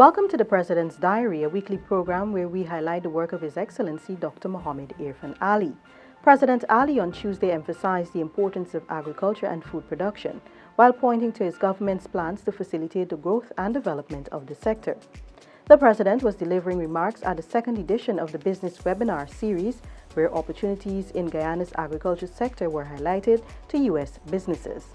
Welcome to the President's Diary, a weekly program where we highlight the work of His Excellency Dr. Mohamed Irfaan Ali. President Ali on Tuesday emphasized the importance of agriculture and food production, while pointing to his government's plans to facilitate the growth and development of the sector. The President was delivering remarks at the second edition of the Business Webinar Series, where opportunities in Guyana's agriculture sector were highlighted to U.S. businesses.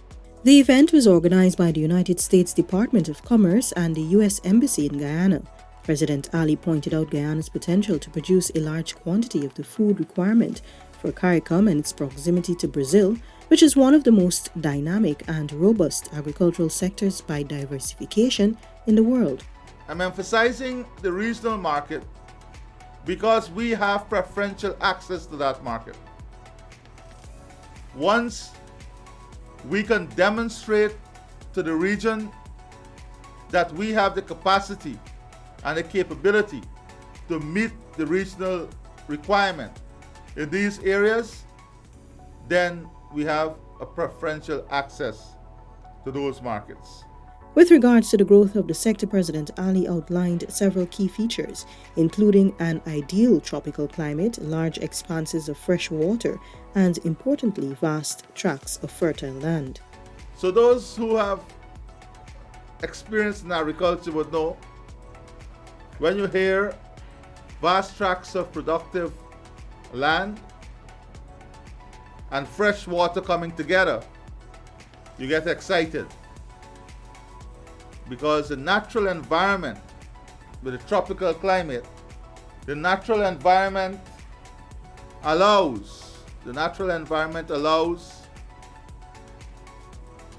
The event was organized by the United States Department of Commerce and the U.S. Embassy in Guyana. President Ali pointed out Guyana's potential to produce a large quantity of the food requirement for CARICOM and its proximity to Brazil, which is one of the most dynamic and robust agricultural sectors by diversification in the world. I'm emphasizing the regional market because we have preferential access to that market. Once we can demonstrate to the region that we have the capacity and the capability to meet the regional requirement in these areas, then we have a preferential access to those markets. With regards to the growth of the sector, President Ali outlined several key features, including an ideal tropical climate, large expanses of fresh water, and importantly, vast tracts of fertile land. So those who have experience in agriculture would know, when you hear vast tracts of productive land and fresh water coming together, you get excited. Because the natural environment with a tropical climate, the natural environment allows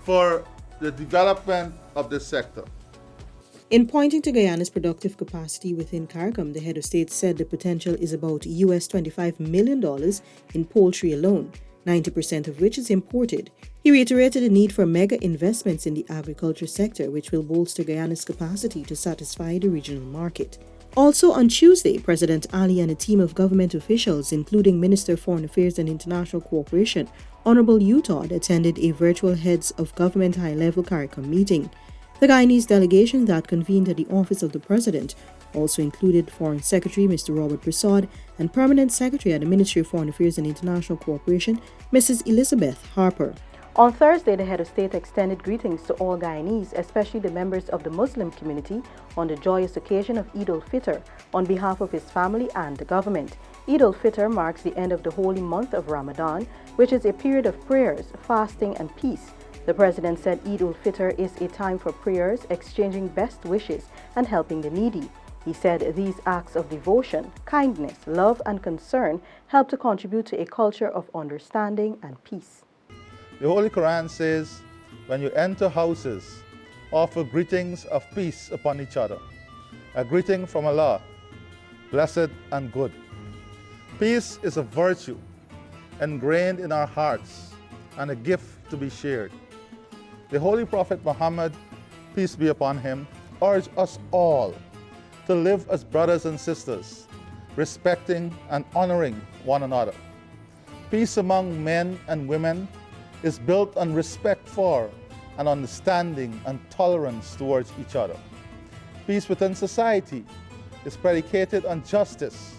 for the development of this sector. In pointing to Guyana's productive capacity within CARICOM, the head of state said the potential is about US $25 million in poultry alone, 90% of which is imported. He reiterated the need for mega investments in the agriculture sector, which will bolster Guyana's capacity to satisfy the regional market. Also on Tuesday, President Ali and a team of government officials, including Minister of Foreign Affairs and International Cooperation, Honorable Todd, attended a virtual Heads of Government high-level CARICOM meeting. The Guyanese delegation that convened at the office of the President also included Foreign Secretary Mr. Robert Prasad and Permanent Secretary at the Ministry of Foreign Affairs and International Cooperation, Mrs. Elizabeth Harper. On Thursday, the head of state extended greetings to all Guyanese, especially the members of the Muslim community, on the joyous occasion of Eid al-Fitr on behalf of his family and the government. Eid al-Fitr marks the end of the holy month of Ramadan, which is a period of prayers, fasting, and peace. The President said Eid al-Fitr is a time for prayers, exchanging best wishes, and helping the needy. He said these acts of devotion, kindness, love, and concern help to contribute to a culture of understanding and peace. The Holy Quran says, when you enter houses, offer greetings of peace upon each other. A greeting from Allah, blessed and good. Peace is a virtue ingrained in our hearts and a gift to be shared. The Holy Prophet Muhammad, peace be upon him, urged us all to live as brothers and sisters, respecting and honoring one another. Peace among men and women is built on respect for and understanding and tolerance towards each other. Peace within society is predicated on justice,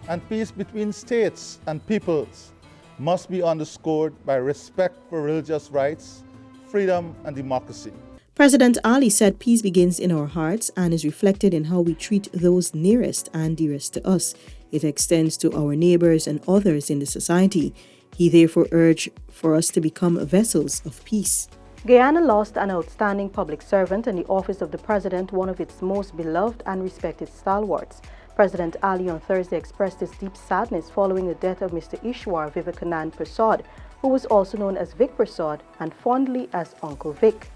and peace between states and peoples must be underscored by respect for religious rights, freedom, and democracy. President Ali said peace begins in our hearts and is reflected in how we treat those nearest and dearest to us. It extends to our neighbors and others in the society. He therefore urged for us to become vessels of peace. Guyana lost an outstanding public servant in the office of the President, one of its most beloved and respected stalwarts. President Ali on Thursday expressed his deep sadness following the death of Mr. Ishwar Vivekanand Prasad, who was also known as Vic Prasad and fondly as Uncle Vic.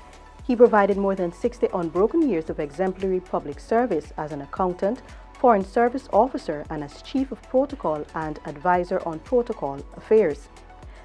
He provided more than 60 unbroken years of exemplary public service as an accountant, Foreign Service Officer, and as Chief of Protocol and Advisor on Protocol Affairs.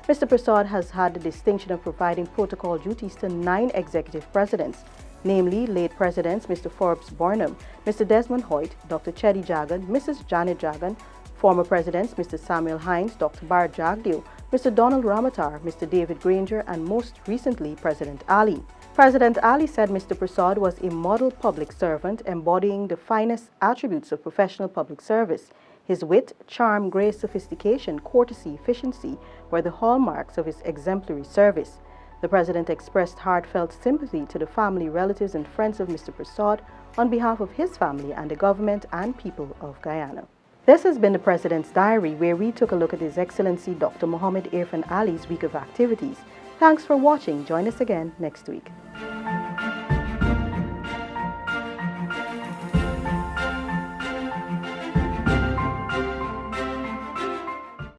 Mr. Prasad has had the distinction of providing protocol duties to 9 executive presidents, namely late Presidents Mr. Forbes Barnum, Mr. Desmond Hoyt, Dr. Chedi Jagan, Mrs. Janet Jagan, former Presidents Mr. Samuel Hines, Dr. Bharat Jagdeo, Mr. Donald Ramatar, Mr. David Granger, and most recently President Ali. President Ali said Mr. Prasad was a model public servant embodying the finest attributes of professional public service. His wit, charm, grace, sophistication, courtesy, efficiency were the hallmarks of his exemplary service. The President expressed heartfelt sympathy to the family, relatives and friends of Mr. Prasad on behalf of his family and the government and people of Guyana. This has been the President's Diary, where we took a look at His Excellency Dr. Mohamed Irfaan Ali's week of activities. Thanks for watching. Join us again next week.